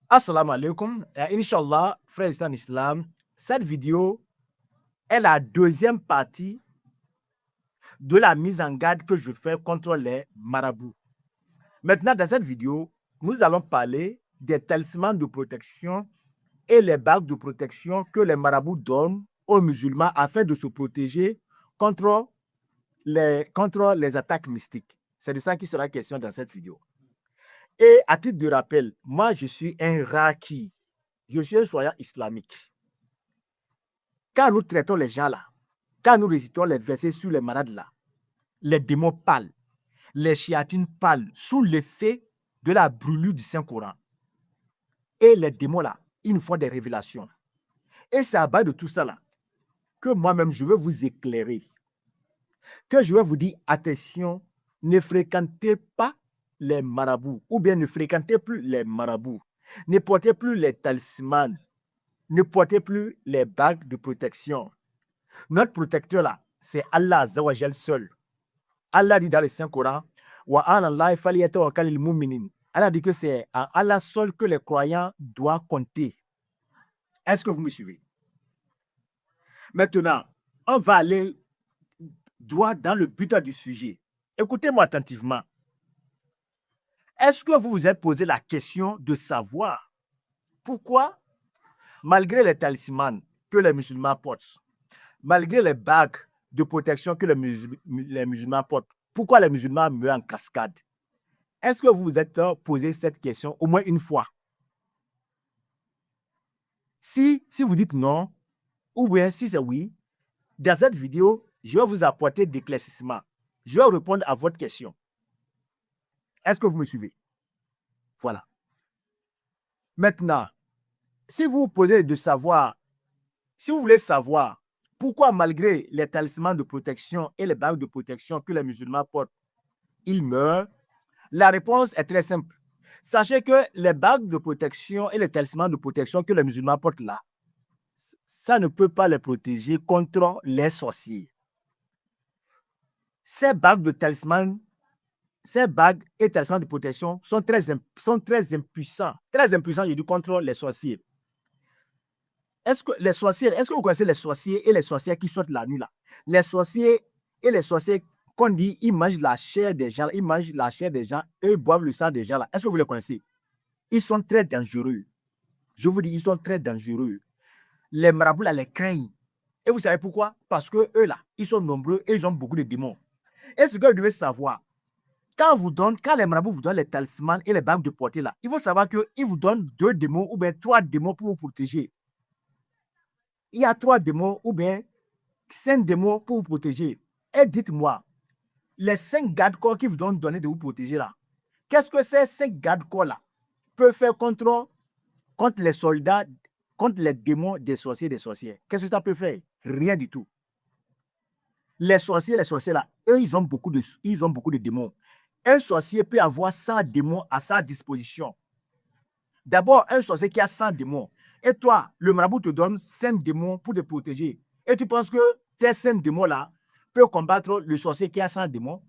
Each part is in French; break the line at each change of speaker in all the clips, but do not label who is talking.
Assalamu alaikum. Inch'Allah, frères en islam, cette vidéo est la deuxième partie de la mise en garde que je fais contre les marabouts. Maintenant, dans cette vidéo, nous allons parler des talismans de protection et les bagues de protection que les marabouts donnent aux musulmans afin de se protéger contre les attaques mystiques. C'est de ça qui sera question dans cette vidéo. Et à titre de rappel, moi, je suis un raki. Je suis un soignant islamique. Quand nous traitons les gens là, quand nous récitons les versets sur les malades là, les démons parlent, les chiatines parlent sous l'effet de la brûlure du Saint-Coran. Et les démons là, ils nous font des révélations. Et c'est à base de tout ça là que moi-même je veux vous éclairer. Que je vais vous dire, attention, ne fréquentez pas les marabouts ou bien ne fréquentez plus les marabouts. Ne portez plus les talismans. Ne portez plus les bagues de protection. Notre protecteur là, c'est Allah Azawajal seul. Allah dit dans le Saint-Coran, Allah dit que c'est à Allah seul que les croyants doivent compter. Est-ce que vous me suivez? Maintenant, on va aller droit dans le but du sujet. Écoutez-moi attentivement. Est-ce que vous vous êtes posé la question de savoir pourquoi, malgré les talismans que les musulmans portent, malgré les bagues de protection que les musulmans portent, pourquoi les musulmans meurent en cascade? Est-ce que vous vous êtes posé cette question au moins une fois? Si vous dites non, ou bien si c'est oui, dans cette vidéo, je vais vous apporter des éclaircissements. Je vais répondre à votre question. Est-ce que vous me suivez? Voilà. Maintenant, si vous vous posez de savoir, si vous voulez savoir pourquoi malgré les talismans de protection et les bagues de protection que les musulmans portent, ils meurent, la réponse est très simple. Sachez que les bagues de protection et les talismans de protection que les musulmans portent là, ça ne peut pas les protéger contre les sorciers. Ces bagues et talismans de protection sont très impuissants. Très impuissants, je dis, contre les sorciers. Est-ce que vous connaissez les sorciers et les sorcières qui sortent la nuit là? Les sorciers et les sorciers qu'on dit, ils mangent la chair des gens, et ils boivent le sang des gens là. Est-ce que vous les connaissez? Ils sont très dangereux. Je vous dis, ils sont très dangereux. Les marabouts là les craignent. Et vous savez pourquoi? Parce que eux là, ils sont nombreux et ils ont beaucoup de démons. Et ce que vous devez savoir, quand les marabouts vous donnent les talismans et les bagues de portée là, il faut savoir qu'ils vous donnent 2 démons ou bien 3 démons pour vous protéger. Il y a 3 démons ou bien 5 démons pour vous protéger. Et dites-moi, les 5 gardes-corps qui vous donnent donné de vous protéger là, qu'est-ce que ces 5 gardes-corps là peuvent faire contre les soldats, contre les démons des sorciers et des sorcières? Qu'est-ce que ça peut faire? Rien du tout. Les sorciers et les sorcières là, eux, ils ont beaucoup de démons. Un sorcier peut avoir 100 démons à sa disposition. D'abord, un sorcier qui a 100 démons. Et toi, le marabout te donne 5 démons pour te protéger. Et tu penses que tes 5 démons-là peuvent combattre le sorcier qui a 100 démons?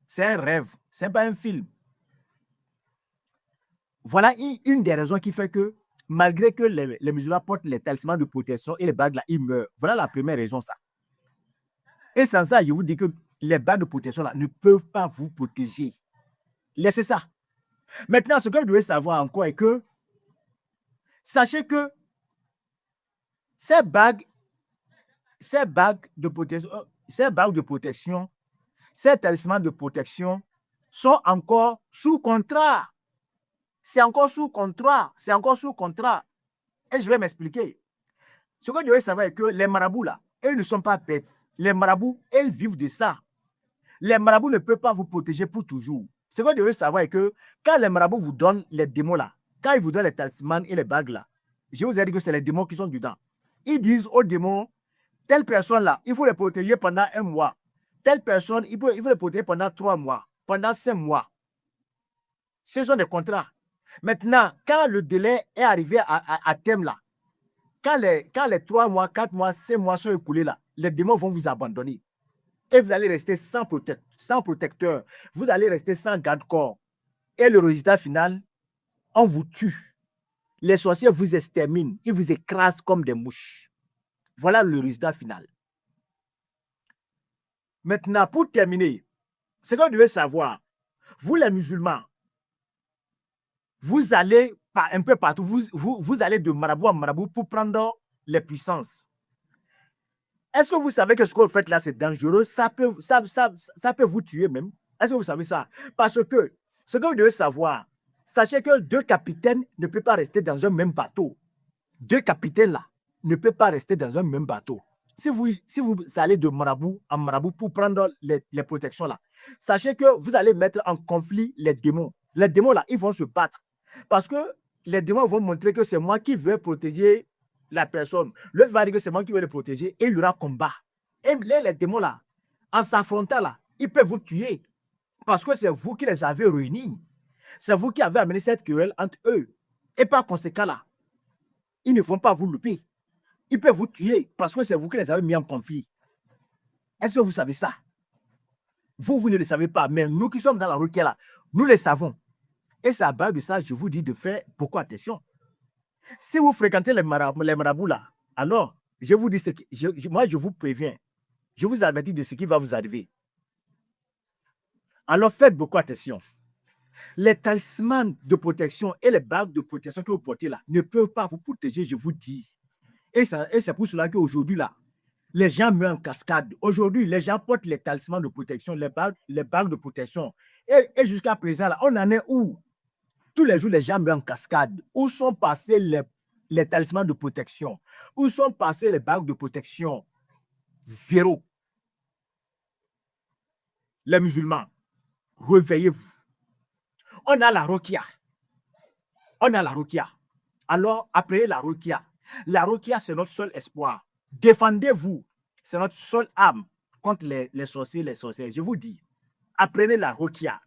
C'est un rêve, ce n'est pas un film. Voilà une des raisons qui fait que, malgré que les musulmans portent les talismans de protection et les bagues là, ils meurent. Voilà la première raison, ça. Et sans ça, je vous dis que les bagues de protection là ne peuvent pas vous protéger. Laissez ça. Maintenant, ce que vous devez savoir encore est que, sachez que ces bagues de protection, ces talismans de protection sont encore sous contrat. C'est encore sous contrat. Et je vais m'expliquer. Ce que vous devez savoir est que les marabouts là, eux ne sont pas bêtes. Les marabouts, ils vivent de ça. Les marabouts ne peuvent pas vous protéger pour toujours. Ce que vous devez savoir est que quand les marabouts vous donnent les démons là, quand ils vous donnent les talismans et les bagues là, je vous ai dit que c'est les démons qui sont dedans. Ils disent aux démons, telle personne là, il faut les protéger pendant 1 mois. Telle personne, il faut les protéger pendant 3 mois, pendant 5 mois. Ce sont des contrats. Maintenant, quand le délai est arrivé à terme là, quand les 3 mois, 4 mois, 5 mois sont écoulés là, les démons vont vous abandonner. Et vous allez rester sans protecteur. Vous allez rester sans garde-corps. Et le résultat final, on vous tue. Les sorciers vous exterminent, ils vous écrasent comme des mouches. Voilà le résultat final. Maintenant, pour terminer, ce que vous devez savoir, vous les musulmans, vous allez un peu partout, vous allez de marabout en marabout pour prendre les puissances. Est-ce que vous savez que ce que vous faites là, c'est dangereux? Ça peut vous tuer même. Est-ce que vous savez ça? Parce que ce que vous devez savoir, sachez que 2 capitaines ne peuvent pas rester dans un même bateau. 2 capitaines là ne peuvent pas rester dans un même bateau. Si vous allez de marabout en marabout pour prendre les protections là, sachez que vous allez mettre en conflit les démons. Les démons là, ils vont se battre. Parce que les démons vont montrer que c'est moi qui veux protéger la personne. L'autre va dire que c'est moi qui veux le protéger et il y aura combat. Et les démons là, en s'affrontant là, ils peuvent vous tuer. Parce que c'est vous qui les avez réunis. C'est vous qui avez amené cette querelle entre eux. Et par conséquent là, ils ne vont pas vous louper. Ils peuvent vous tuer parce que c'est vous qui les avez mis en conflit. Est-ce que vous savez ça? Vous ne le savez pas, mais nous qui sommes dans la route là, nous le savons. Et c'est à base de ça, je vous dis de faire beaucoup attention. Si vous fréquentez les marabouts là, alors, je vous dis moi je vous préviens, je vous avertis de ce qui va vous arriver. Alors faites beaucoup attention. Les talismans de protection et les bagues de protection que vous portez là ne peuvent pas vous protéger, je vous dis. Et c'est pour cela qu'aujourd'hui là, les gens meurent en cascade. Aujourd'hui, les gens portent les talismans de protection, les bagues de protection. Et jusqu'à présent, là, on en est où? Tous les jours, les gens meurent en cascade. Où sont passés les talismans de protection? Où sont passés les bagues de protection? Zéro. Les musulmans, réveillez-vous. On a la Ruqya. On a la Ruqya. Alors, apprenez la Ruqya. La Ruqya, c'est notre seul espoir. Défendez-vous. C'est notre seule arme contre les sorciers, les sorcières. Je vous dis, apprenez la Ruqya.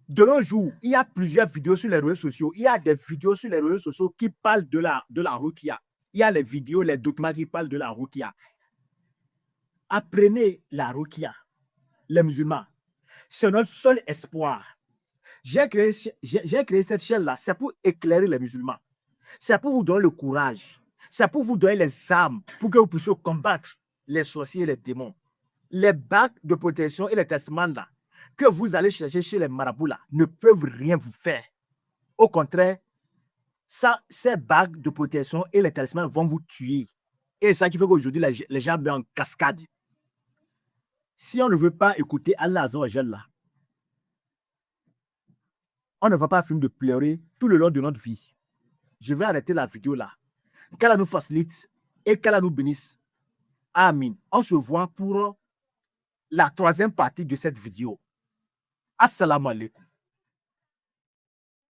De nos jours, il y a plusieurs vidéos sur les réseaux sociaux. Il y a des vidéos sur les réseaux sociaux qui parlent de la Ruqya. Il y a les vidéos, les documents qui parlent de la Ruqya. Apprenez la Ruqya. Les musulmans, c'est notre seul espoir. J'ai créé cette chaîne-là, c'est pour éclairer les musulmans. C'est pour vous donner le courage. C'est pour vous donner les armes pour que vous puissiez combattre les sorciers et les démons. Les bagues de protection et les testaments là, que vous allez chercher chez les marabouts là, ne peuvent rien vous faire. Au contraire, ces bagues de protection et les talismans vont vous tuer. Et c'est ça qui fait qu'aujourd'hui, les gens meurent en cascade. Si on ne veut pas écouter Allah Azza wa Jalla, on ne va pas finir de pleurer tout le long de notre vie. Je vais arrêter la vidéo là. Qu'Allah nous facilite et qu'Allah nous bénisse. Amin. On se voit pour la 3e partie de cette vidéo. Assalamu alaikum.